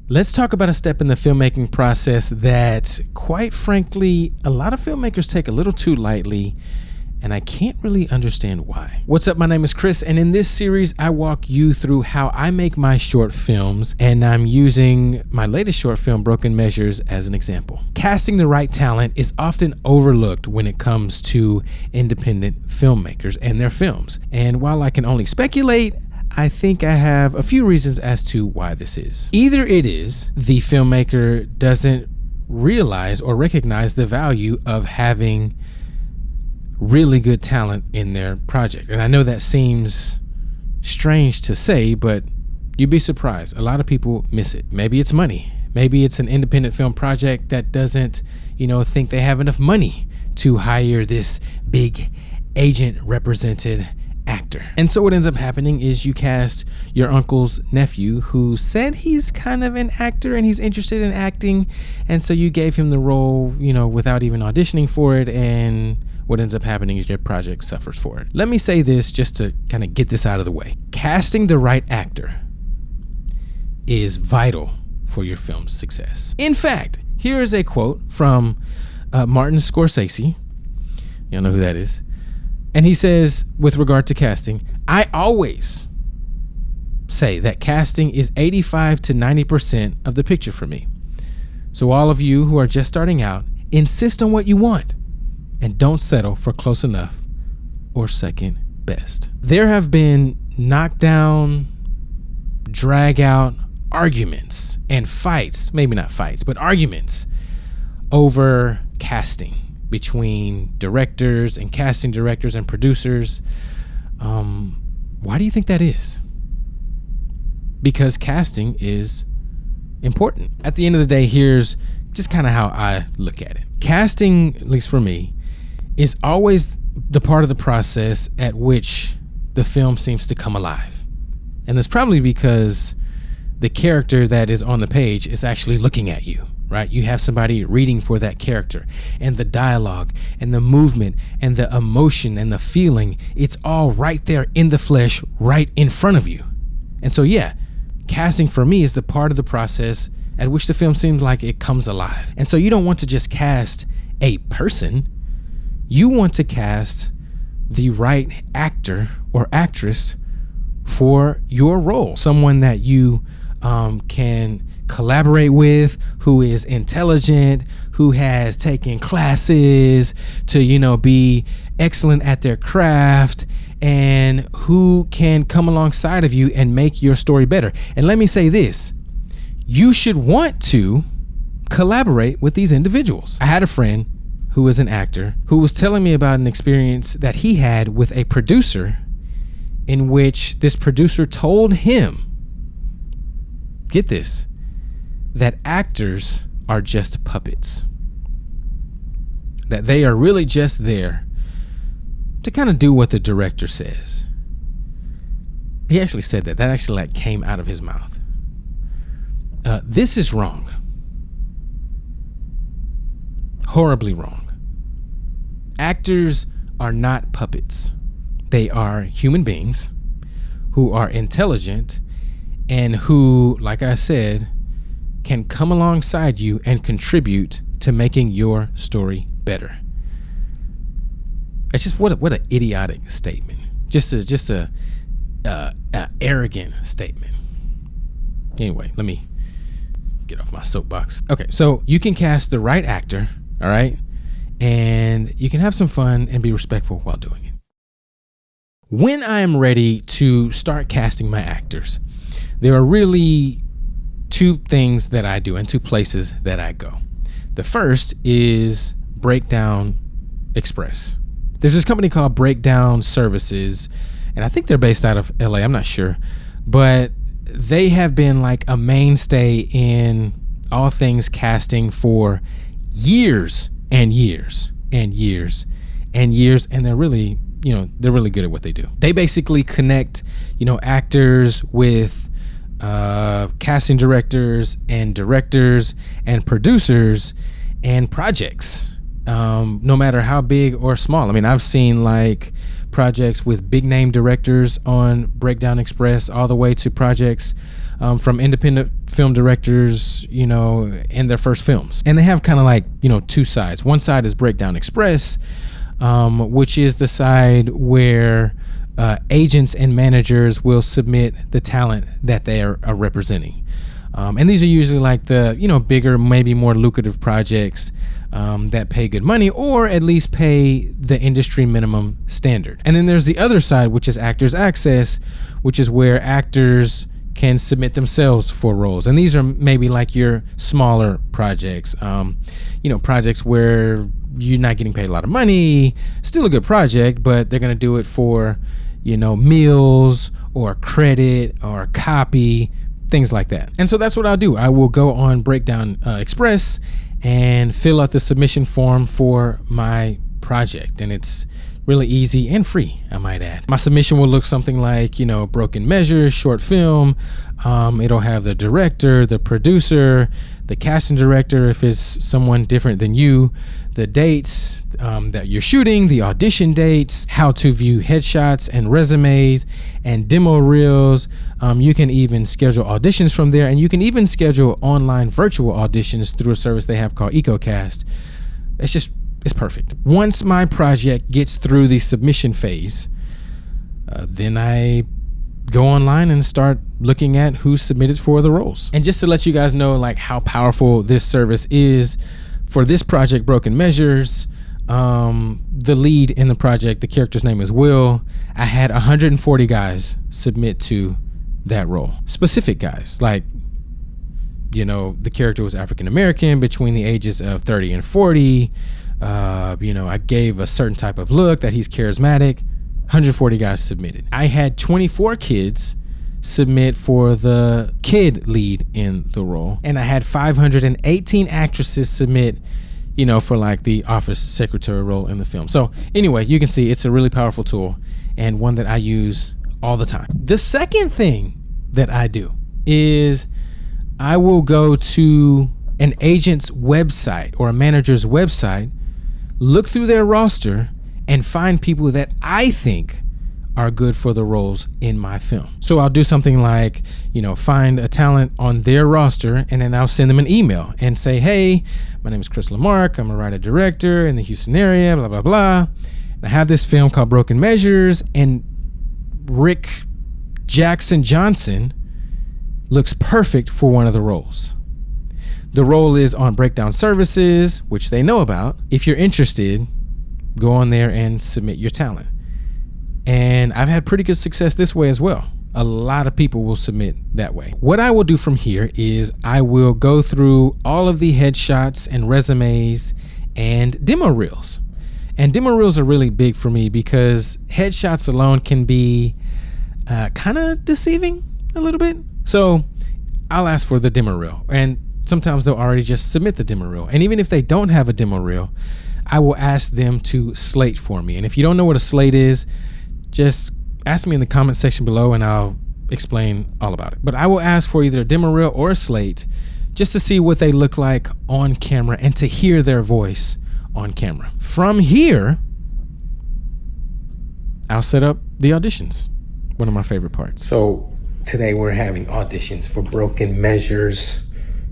Let's talk about a step in the filmmaking process that, quite frankly, a lot of filmmakers take a little too lightly, and I can't really understand why. What's up? My name is Chris, and in this series, I walk you through how I make my short films, and I'm using my latest short film, Broken Measures, as an example. Casting the right talent is often overlooked when it comes to independent filmmakers and their films. And while I can only speculate, I think I have a few reasons as to why this is. Either it is the filmmaker doesn't realize or recognize the value of having really good talent in their project. And I know that seems strange to say, but you'd be surprised. A lot of people miss it. Maybe it's money. Maybe it's an independent film project that doesn't, think they have enough money to hire this big agent represented actor. And so what ends up happening is you cast your uncle's nephew, who said he's kind of an actor and he's interested in acting, and so you gave him the role, without even auditioning for it, and what ends up happening is your project suffers for it. Let me say this just to kind of get this out of the way. Casting the right actor is vital for your film's success. In fact, here is a quote from Martin Scorsese. Y'all know who that is. And he says, with regard to casting, I always say that casting is 85 to 90% of the picture for me. So all of you who are just starting out, insist on what you want and don't settle for close enough or second best. There have been knockdown, drag out arguments and fights, maybe not fights, but arguments over casting between directors and casting directors and producers. Why do you think that is? Because casting is important. At the end of the day, here's just kind of how I look at it. Casting, at least for me, is always the part of the process at which the film seems to come alive. And that's probably because the character that is on the page is actually looking at you. Right? You have somebody reading for that character, and the dialogue and the movement and the emotion and the feeling, it's all right there in the flesh, right in front of you. And so, yeah, casting for me is the part of the process at which the film seems like it comes alive. And so you don't want to just cast a person. You want to cast the right actor or actress for your role. Someone that you can collaborate with, who is intelligent, who has taken classes to, be excellent at their craft, and who can come alongside of you and make your story better. And let me say this, you should want to collaborate with these individuals. I had a friend who was an actor who was telling me about an experience that he had with a producer in which this producer told him, get this, that actors are just puppets. That they are really just there to kind of do what the director says. He actually said that. That actually came out of his mouth. This is wrong. Horribly wrong. Actors are not puppets. They are human beings who are intelligent and who, like I said, can come alongside you and contribute to making your story better. It's just what an idiotic statement. Just a arrogant statement. Anyway, let me get off my soapbox. Okay, so you can cast the right actor, all right, and you can have some fun and be respectful while doing it. When I am ready to start casting my actors, there are really two things that I do and two places that I go. The first is Breakdown Express. There's this company called Breakdown Services, and I think they're based out of LA. I'm not sure, but they have been like a mainstay in all things casting for years and years and years and years, and they're really good at what they do. They basically connect, actors with casting directors and producers and projects, no matter how big or small. I mean, I've seen like projects with big name directors on Breakdown Express, all the way to projects from independent film directors, you know, in their first films. And they have kind of like, you know, two sides. One side is Breakdown Express, which is the side where agents and managers will submit the talent that they are representing. And these are usually like the, you know, bigger, maybe more lucrative projects that pay good money, or at least pay the industry minimum standard. And then there's the other side, which is Actors Access, which is where actors can submit themselves for roles. And these are maybe like your smaller projects, you know, projects where you're not getting paid a lot of money, still a good project, but they're going to do it for, you know, meals or credit or copy, things like that. And so that's what I'll do. I will go on Breakdown Express and fill out the submission form for my project. And it's really easy and free, I might add. My submission will look something like, you know, Broken Measures, short film. It'll have the director, the producer, the casting director, if it's someone different than you, the dates that you're shooting, the audition dates, how to view headshots and resumes and demo reels. You can even schedule auditions from there, and you can even schedule online virtual auditions through a service they have called EcoCast. It's perfect. Once my project gets through the submission phase, then I go online and start looking at who's submitted for the roles. And just to let you guys know like how powerful this service is, for this project, Broken Measures, the lead in the project, the character's name is Will. I had 140 guys submit to that role. Specific guys, like, you know, the character was African American, between the ages of 30 and 40. You know, I gave a certain type of look that he's charismatic. 140 guys submitted. I had 24 kids submit for the kid lead in the role, and I had 518 actresses submit, you know, for like the office secretary role in the film. So anyway, you can see it's a really powerful tool and one that I use all the time. The second thing that I do is I will go to an agent's website or a manager's website, look through their roster, and find people that I think are good for the roles in my film. So I'll do something like, you know, find a talent on their roster, and then I'll send them an email and say, hey, my name is Chris Lamarck. I'm a writer director in the Houston area, blah, blah, blah. And I have this film called Broken Measures, and Rick Jackson Johnson looks perfect for one of the roles. The role is on Breakdown Services, which they know about. If you're interested, go on there and submit your talent. And I've had pretty good success this way as well. A lot of people will submit that way. What I will do from here is I will go through all of the headshots and resumes and demo reels. And demo reels are really big for me because headshots alone can be kind of deceiving a little bit. So I'll ask for the demo reel, and sometimes they'll already just submit the demo reel. And even if they don't have a demo reel, I will ask them to slate for me. And if you don't know what a slate is, just ask me in the comment section below and I'll explain all about it. But I will ask for either a demo reel or a slate just to see what they look like on camera and to hear their voice on camera. From here, I'll set up the auditions. One of my favorite parts. So today we're having auditions for Broken Measures.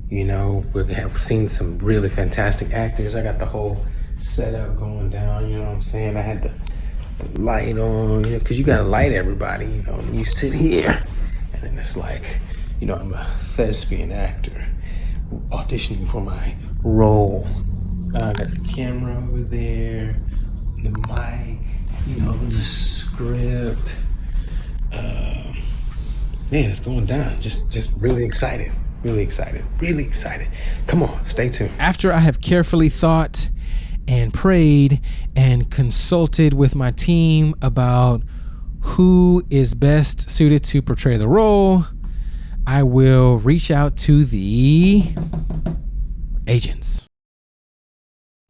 You know, we've seen some really fantastic actors. I got the whole setup going down, you know what I'm saying? I had the light on, you know, because you gotta light everybody, you know, and you sit here, and then it's like, you know, I'm a thespian actor auditioning for my role. I got the camera over there, the mic, you know, the script. Man, it's going down. Just really excited. Really excited. Really excited. Come on, stay tuned. After I have carefully thought and prayed and consulted with my team about who is best suited to portray the role, I will reach out to the agents.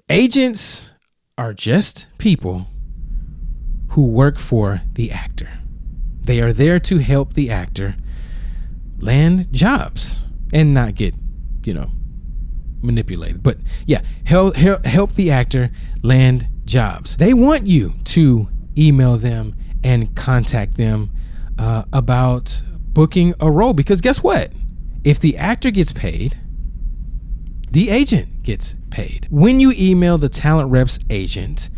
Agents are just people who work for the actor. They are there to help the actor land jobs and not get, you know, manipulated. But yeah, help the actor land jobs. They want you to email them and contact them about booking a role. Because guess what? If the actor gets paid, the agent gets paid. When you email the talent rep's agent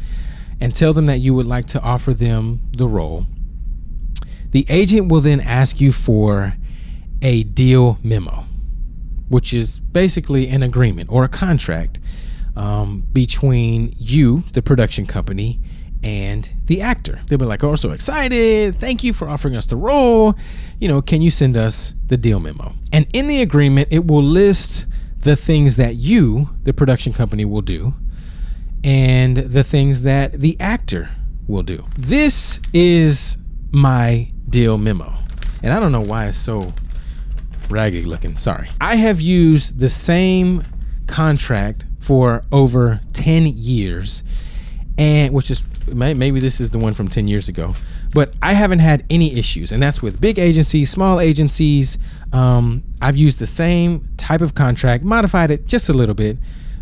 and tell them that you would like to offer them the role, the agent will then ask you for a deal memo, which is basically an agreement or a contract between you, the production company, and the actor. They'll be like, "Oh, so excited. Thank you for offering us the role. Can you send us the deal memo?" And in the agreement, it will list the things that you, the production company, will do and the things that the actor will do. This is my deal memo. And I don't know why it's so raggedy looking. Sorry. I have used the same contract for over 10 years, and which is maybe this is the one from 10 years ago, but I haven't had any issues. And that's with big agencies, small agencies. I've used the same type of contract, modified it just a little bit,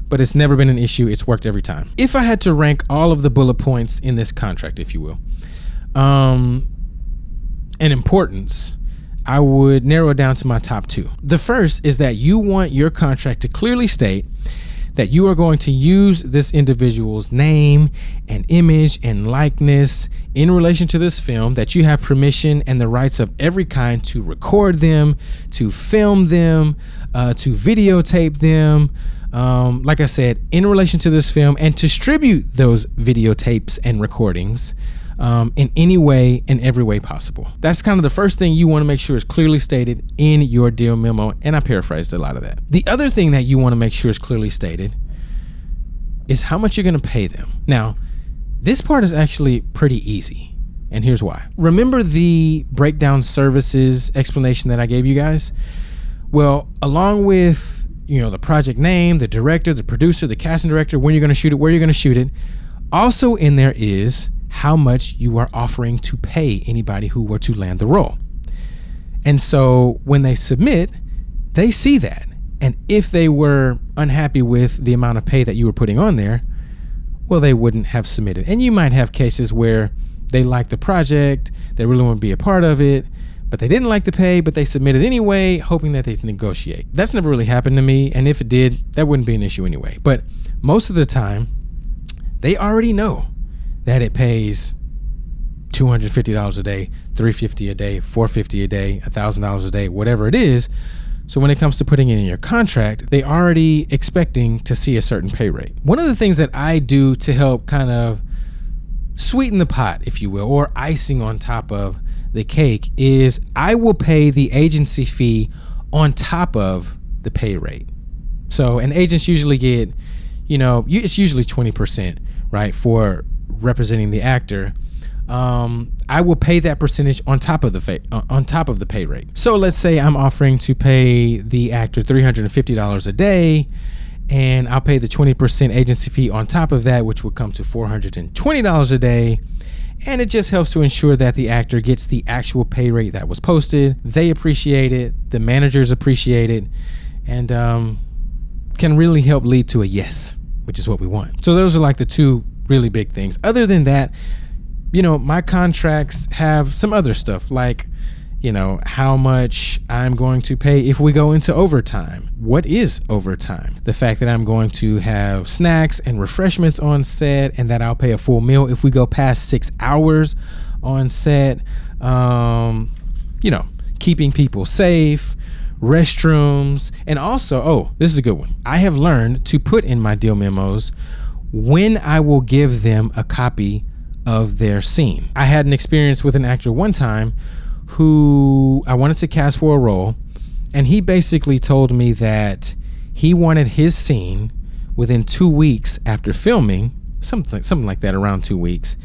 but it's never been an issue. It's worked every time. If I had to rank all of the bullet points in this contract, if you will, and importance, I would narrow it down to my top two. The first is that you want your contract to clearly state that you are going to use this individual's name and image and likeness in relation to this film, that you have permission and the rights of every kind to record them, to film them, to videotape them, like I said, in relation to this film, and distribute those videotapes and recordings in any way and every way possible. That's kind of the first thing you want to make sure is clearly stated in your deal memo, and I paraphrased a lot of that. The other thing that you want to make sure is clearly stated is how much you're going to pay them. Now, this part is actually pretty easy, and here's why. Remember the breakdown services explanation that I gave you guys? Well, along with the project name, the director, the producer, the casting director, when you're going to shoot it, where you're going to shoot it, also in there is how much you are offering to pay anybody who were to land the role. And so when they submit, they see that. And if they were unhappy with the amount of pay that you were putting on there, well, they wouldn't have submitted. And you might have cases where they like the project, they really want to be a part of it, but they didn't like the pay, but they submitted anyway, hoping that they can negotiate. That's never really happened to me. And if it did, that wouldn't be an issue anyway. But most of the time, they already know that it pays $250 a day, $350 a day, $450 a day, $1,000 a day, whatever it is. So when it comes to putting it in your contract, they already expecting to see a certain pay rate. One of the things that I do to help kind of sweeten the pot, if you will, or icing on top of the cake, is I will pay the agency fee on top of the pay rate. So, and agents usually get, it's usually 20%, right, for representing the actor. I will pay that percentage on top of the pay rate. So let's say I'm offering to pay the actor $350 a day, and I'll pay the 20% agency fee on top of that, which would come to $420 a day. And it just helps to ensure that the actor gets the actual pay rate that was posted. They appreciate it, the managers appreciate it, and can really help lead to a yes, which is what we want. So those are like the two really big things. Other than that, my contracts have some other stuff like, how much I'm going to pay if we go into overtime. What is overtime? The fact that I'm going to have snacks and refreshments on set, and that I'll pay a full meal if we go past 6 hours on set. Keeping people safe, restrooms, and also, this is a good one. I have learned to put in my deal memos when I will give them a copy of their scene. I had an experience with an actor one time who I wanted to cast for a role, and he basically told me that he wanted his scene within 2 weeks after filming, something like that, around 2 weeks,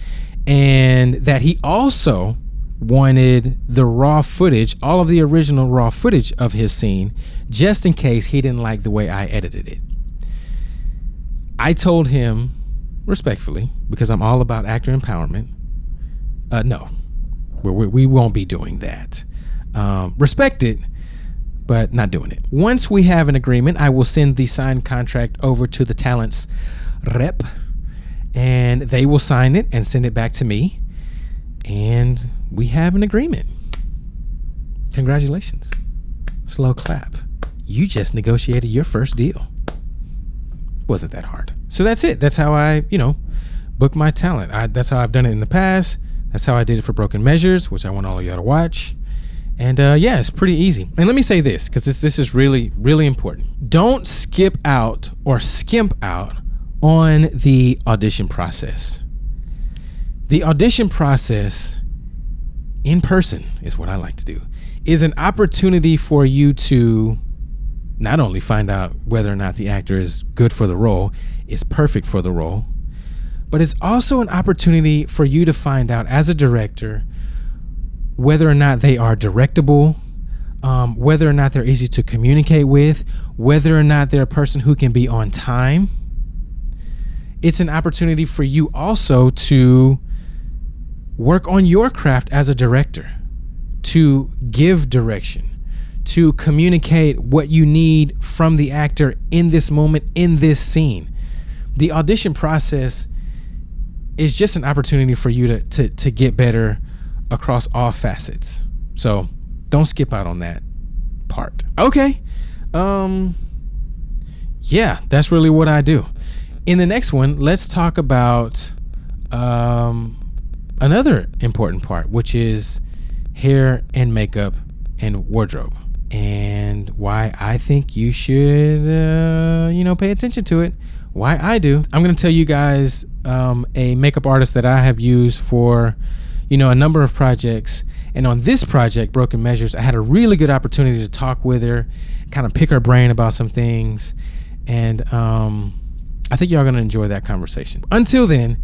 and that he also wanted the raw footage, all of the original raw footage of his scene, just in case he didn't like the way I edited it. I told him respectfully, because I'm all about actor empowerment, no, we won't be doing that. Respect it, but not doing it. Once we have an agreement, I will send the signed contract over to the talent's rep, and they will sign it and send it back to me. and we have an agreement. Congratulations. Slow clap. You just negotiated your first deal. Wasn't that hard. So that's it. That's how I, book my talent. That's how I've done it in the past. That's how I did it for Broken Measures, which I want all of y'all to watch. And yeah, it's pretty easy. And let me say this, because this is really, really important. Don't skip out or skimp out on the audition process. The audition process in person is what I like to do, is an opportunity for you to not only find out whether or not the actor is good for the role, is perfect for the role, but it's also an opportunity for you to find out as a director whether or not they are directable, whether or not they're easy to communicate with, whether or not they're a person who can be on time. It's an opportunity for you also to work on your craft as a director, to give direction, to communicate what you need from the actor in this moment, in this scene. The audition process is just an opportunity for you to get better across all facets. So don't skip out on that part. Okay. Yeah, that's really what I do. In the next one, let's talk about another important part, which is hair and makeup and wardrobe, and why I think you should, pay attention to it. Why I do. I'm going to tell you guys a makeup artist that I have used for, a number of projects. And on this project, Broken Measures, I had a really good opportunity to talk with her, kind of pick her brain about some things. And I think y'all going to enjoy that conversation. Until then,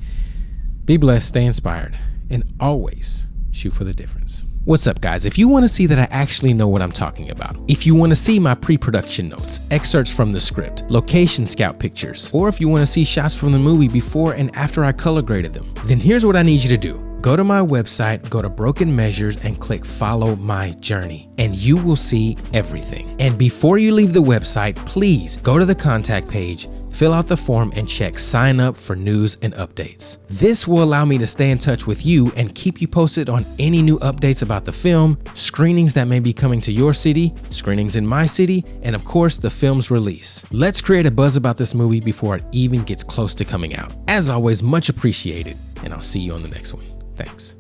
be blessed, stay inspired, and always shoot for the difference. What's up, guys? If you want to see that I actually know what I'm talking about, if you want to see my pre-production notes, excerpts from the script, location scout pictures, or if you want to see shots from the movie before and after I color graded them, then here's what I need you to do. Go to my website, go to Broken Measures, and click Follow My Journey, and you will see everything. And before you leave the website, please go to the contact page, fill out the form, and check sign up for news and updates. This will allow me to stay in touch with you and keep you posted on any new updates about the film, screenings that may be coming to your city, screenings in my city, and of course, the film's release. Let's create a buzz about this movie before it even gets close to coming out. As always, much appreciated, and I'll see you on the next one. Thanks.